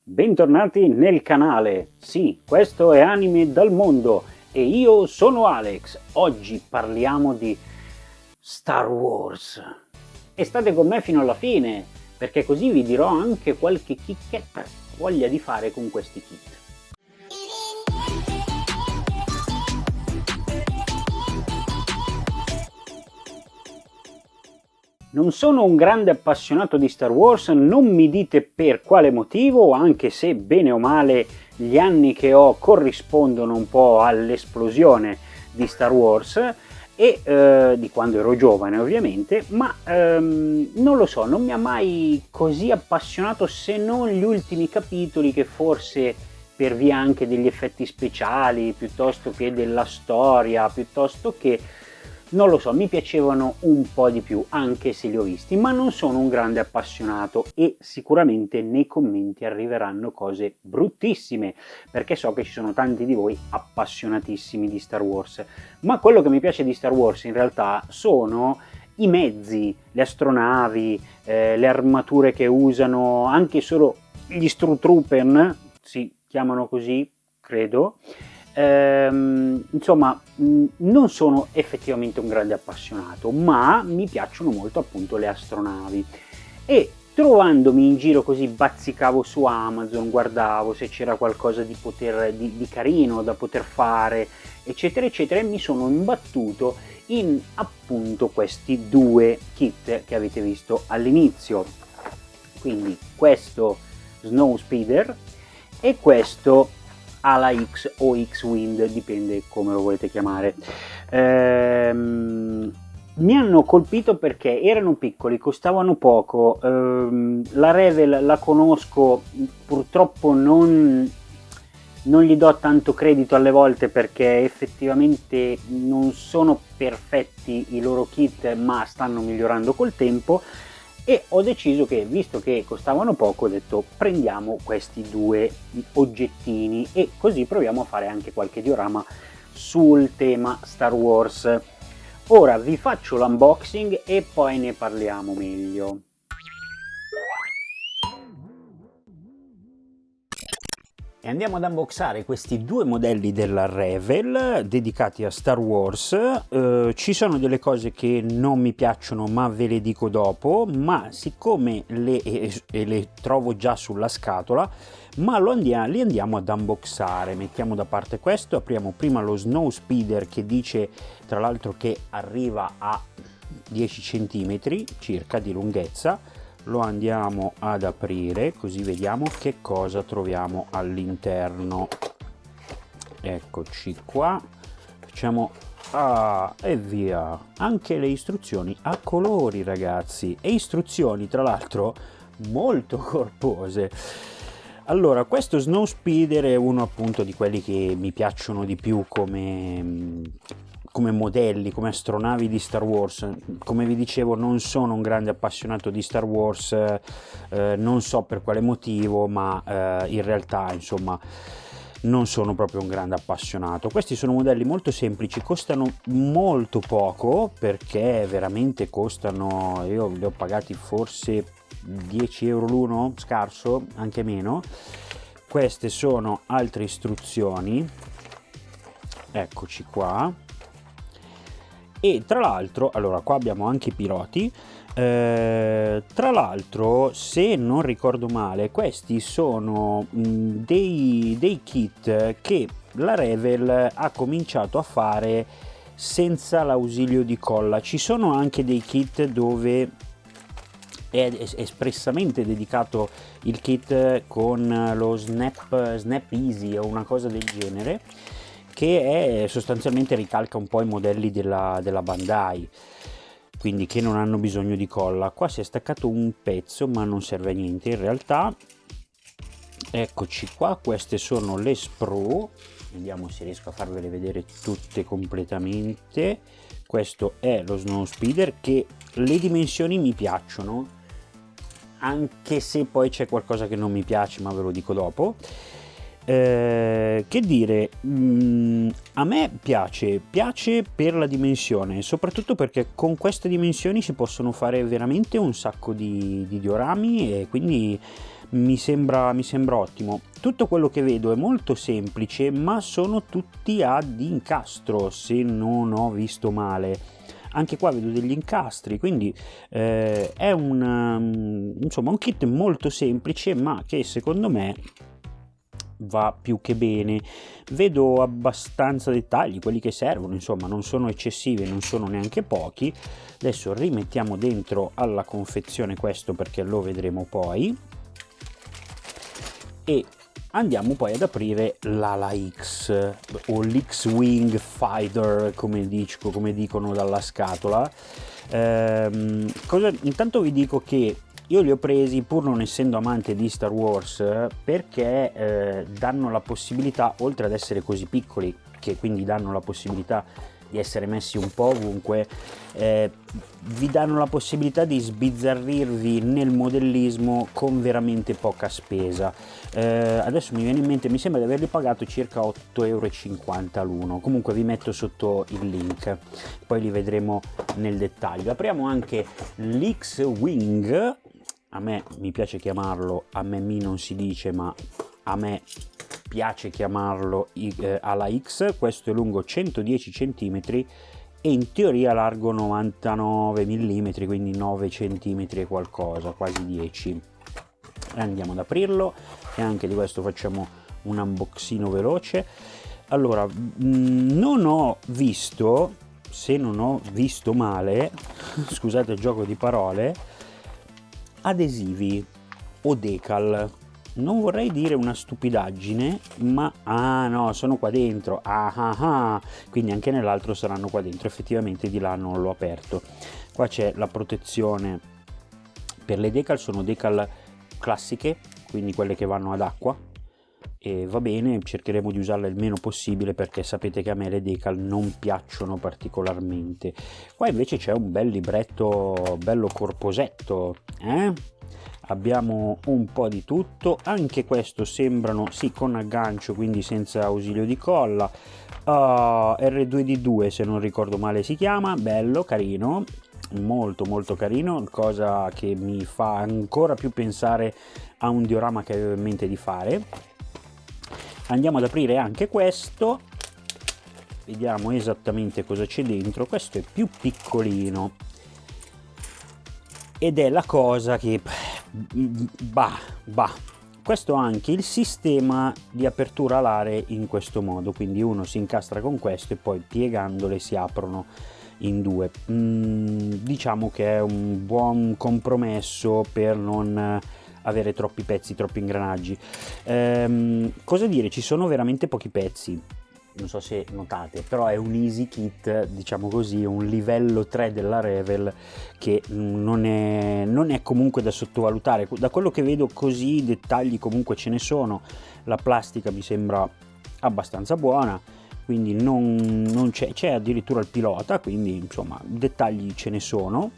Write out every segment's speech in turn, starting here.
Bentornati nel canale. Sì, questo è Anime dal Mondo e io sono Alex. Oggi parliamo di Star Wars e state con me fino alla fine, perché così vi dirò anche qualche chicchetta che ho voglia di fare con questi kit. Non sono un grande appassionato di Star Wars, non mi dite per quale motivo, anche se bene o male gli anni che ho corrispondono un po' all'esplosione di Star Wars e di quando ero giovane ovviamente, ma non lo so, non mi ha mai così appassionato se non gli ultimi capitoli, che forse per via anche degli effetti speciali, piuttosto che della storia, piuttosto che non lo so, mi piacevano un po' di più, anche se li ho visti, ma non sono un grande appassionato e sicuramente nei commenti arriveranno cose bruttissime, perché so che ci sono tanti di voi appassionatissimi di Star Wars. Ma quello che mi piace di Star Wars in realtà sono i mezzi, le astronavi, le armature che usano, anche solo gli Stormtrooper, si chiamano così, credo. Insomma, non sono effettivamente un grande appassionato, ma mi piacciono molto appunto le astronavi e trovandomi in giro così bazzicavo su Amazon, guardavo se c'era qualcosa di carino da poter fare, eccetera eccetera, e mi sono imbattuto in appunto questi due kit che avete visto all'inizio, quindi questo Snowspeeder e questo Ala X o X-Wind, dipende come lo volete chiamare. Mi hanno colpito perché erano piccoli, costavano poco. La Revell la conosco, purtroppo non gli do tanto credito alle volte, perché effettivamente non sono perfetti i loro kit, ma stanno migliorando col tempo. E ho deciso che, visto che costavano poco, ho detto prendiamo questi due oggettini e così proviamo a fare anche qualche diorama sul tema Star Wars. Ora vi faccio l'unboxing e poi ne parliamo meglio. E andiamo ad unboxare questi due modelli della Revell dedicati a Star Wars. Ci sono delle cose che non mi piacciono, ma ve le dico dopo, ma siccome le trovo già sulla scatola, ma li andiamo ad unboxare. Mettiamo da parte questo, apriamo prima lo Snowspeeder, che dice tra l'altro che arriva a 10 cm circa di lunghezza. Lo andiamo ad aprire così vediamo che cosa troviamo all'interno. Eccoci qua, facciamo e via. Anche le istruzioni a colori, ragazzi, e istruzioni tra l'altro molto corpose. Allora, questo Snowspeeder è uno appunto di quelli che mi piacciono di più come modelli, come astronavi di Star Wars. Come vi dicevo, non sono un grande appassionato di Star Wars, non so per quale motivo, ma in realtà insomma non sono proprio un grande appassionato. Questi sono modelli molto semplici, costano molto poco, perché veramente costano, io li ho pagati forse 10 euro l'uno, scarso, anche meno. Queste sono altre istruzioni, eccoci qua. E tra l'altro, allora qua abbiamo anche i piloti, tra l'altro se non ricordo male questi sono dei kit che la Revell ha cominciato a fare senza l'ausilio di colla. Ci sono anche dei kit dove è espressamente dedicato il kit con lo Snap Easy o una cosa del genere, che è sostanzialmente ricalca un po' i modelli della Bandai, quindi che non hanno bisogno di colla. Qua si è staccato un pezzo, ma non serve a niente in realtà. Eccoci qua, queste sono le sprue, vediamo se riesco a farvele vedere tutte completamente. Questo è lo Snowspeeder, che le dimensioni mi piacciono, anche se poi c'è qualcosa che non mi piace, ma ve lo dico dopo. Che dire, a me piace per la dimensione, soprattutto perché con queste dimensioni si possono fare veramente un sacco di diorami, e quindi mi sembra ottimo. Tutto quello che vedo è molto semplice, ma sono tutti ad incastro, se non ho visto male. Anche qua vedo degli incastri, quindi è insomma un kit molto semplice, ma che secondo me va più che bene. Vedo abbastanza dettagli, quelli che servono, insomma non sono eccessivi, non sono neanche pochi. Adesso rimettiamo dentro alla confezione questo, perché lo vedremo poi, e andiamo poi ad aprire l'ala X o l'X-Wing Fighter, come dicono dalla scatola. Intanto vi dico che io li ho presi, pur non essendo amante di Star Wars, perché danno la possibilità, oltre ad essere così piccoli, che quindi danno la possibilità di essere messi un po' ovunque, vi danno la possibilità di sbizzarrirvi nel modellismo con veramente poca spesa. Adesso mi viene in mente, mi sembra di averli pagato circa 8,50 € l'uno. Comunque vi metto sotto il link, poi li vedremo nel dettaglio. Apriamo anche l'X-Wing. A me mi piace chiamarlo, a me non si dice, ma a me piace chiamarlo ala X. Questo è lungo 110 cm e in teoria largo 99 mm, quindi 9 cm e qualcosa, quasi 10. E andiamo ad aprirlo, e anche di questo facciamo un unboxino veloce. Allora, non ho visto, se non ho visto male, scusate il gioco di parole, adesivi o decal. Non vorrei dire una stupidaggine, ma no, sono qua dentro. Quindi anche nell'altro saranno qua dentro. Effettivamente di là non l'ho aperto. Qua c'è la protezione per le decal, sono decal classiche, quindi quelle che vanno ad acqua, e va bene, cercheremo di usarle il meno possibile, perché sapete che a me le decal non piacciono particolarmente. Qua invece c'è un bel libretto bello corposetto, abbiamo un po' di tutto. Anche questo sembrano, sì, con aggancio, quindi senza ausilio di colla. R2D2 se non ricordo male si chiama, bello, carino, molto molto carino, cosa che mi fa ancora più pensare a un diorama che avevo in mente di fare. Andiamo ad aprire anche questo, vediamo esattamente cosa c'è dentro. Questo è più piccolino ed è la cosa che questo ha anche il sistema di apertura alare in questo modo, quindi uno si incastra con questo e poi piegandole si aprono in due. Diciamo che è un buon compromesso per non avere troppi pezzi, troppi ingranaggi. Cosa dire, ci sono veramente pochi pezzi, non so se notate, però è un easy kit, diciamo così, un livello 3 della Revell, che non è comunque da sottovalutare. Da quello che vedo così, dettagli comunque ce ne sono. La plastica mi sembra abbastanza buona, quindi non c'è addirittura il pilota, quindi insomma dettagli ce ne sono,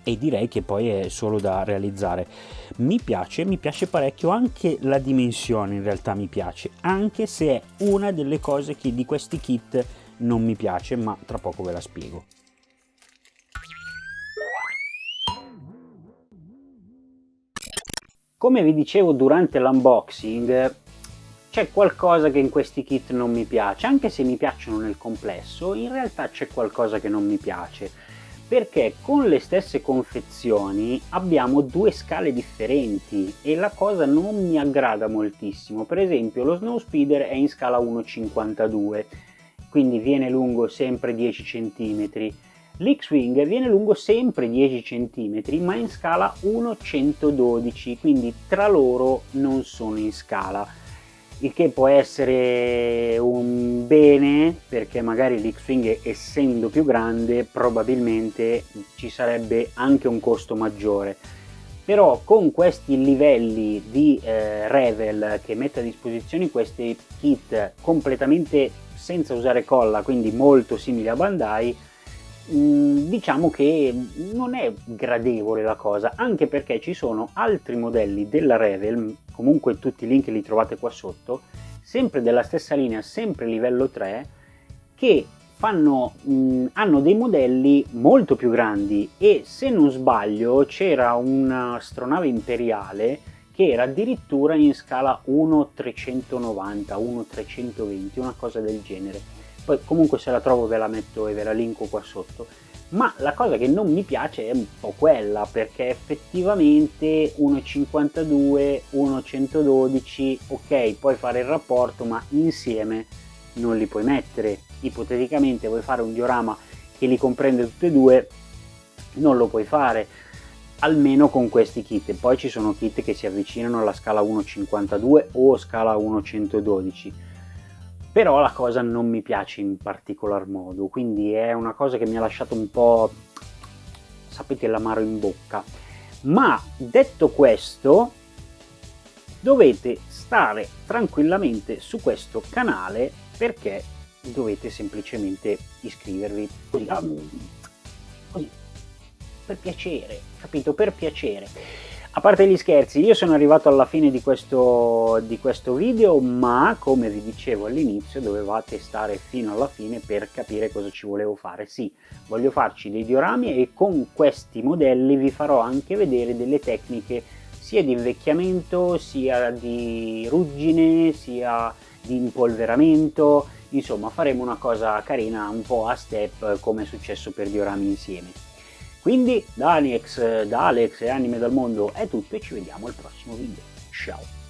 e direi che poi è solo da realizzare. Mi piace parecchio, anche la dimensione in realtà mi piace, anche se è una delle cose che di questi kit non mi piace, ma tra poco ve la spiego. Come vi dicevo durante l'unboxing, c'è qualcosa che in questi kit non mi piace, anche se mi piacciono nel complesso, in realtà c'è qualcosa che non mi piace, perché con le stesse confezioni abbiamo due scale differenti e la cosa non mi aggrada moltissimo. Per esempio lo Snowspeeder è in scala 1,52, quindi viene lungo sempre 10 cm. L'X-Wing viene lungo sempre 10 cm, ma in scala 1,112, quindi tra loro non sono in scala. Il che può essere un bene, perché magari l'X-Wing, essendo più grande, probabilmente ci sarebbe anche un costo maggiore. Però con questi livelli di Revell, che mette a disposizione questi kit completamente senza usare colla, quindi molto simili a Bandai, diciamo che non è gradevole la cosa, anche perché ci sono altri modelli della Revell, comunque tutti i link li trovate qua sotto, sempre della stessa linea, sempre livello 3, che hanno dei modelli molto più grandi, e se non sbaglio c'era un'astronave imperiale che era addirittura in scala 1:390, 1:320, una cosa del genere. Poi comunque se la trovo ve la metto e ve la linko qua sotto. Ma la cosa che non mi piace è un po' quella, perché effettivamente 1,52, 1,112, ok, puoi fare il rapporto, ma insieme non li puoi mettere. Ipoteticamente vuoi fare un diorama che li comprende tutti e due, non lo puoi fare, almeno con questi kit. Poi ci sono kit che si avvicinano alla scala 1,52 o scala 1,112, però la cosa non mi piace in particolar modo, quindi è una cosa che mi ha lasciato un po', sapete, l'amaro in bocca. Ma detto questo, dovete stare tranquillamente su questo canale, perché dovete semplicemente iscrivervi così, per piacere, capito? Per piacere. A parte gli scherzi, io sono arrivato alla fine di questo video, ma come vi dicevo all'inizio dovevate stare fino alla fine per capire cosa ci volevo fare. Sì, voglio farci dei diorami e con questi modelli vi farò anche vedere delle tecniche sia di invecchiamento, sia di ruggine, sia di impolveramento. Insomma, faremo una cosa carina un po' a step, come è successo per Diorami Insieme. Quindi da Alex e Anime dal Mondo è tutto e ci vediamo al prossimo video. Ciao!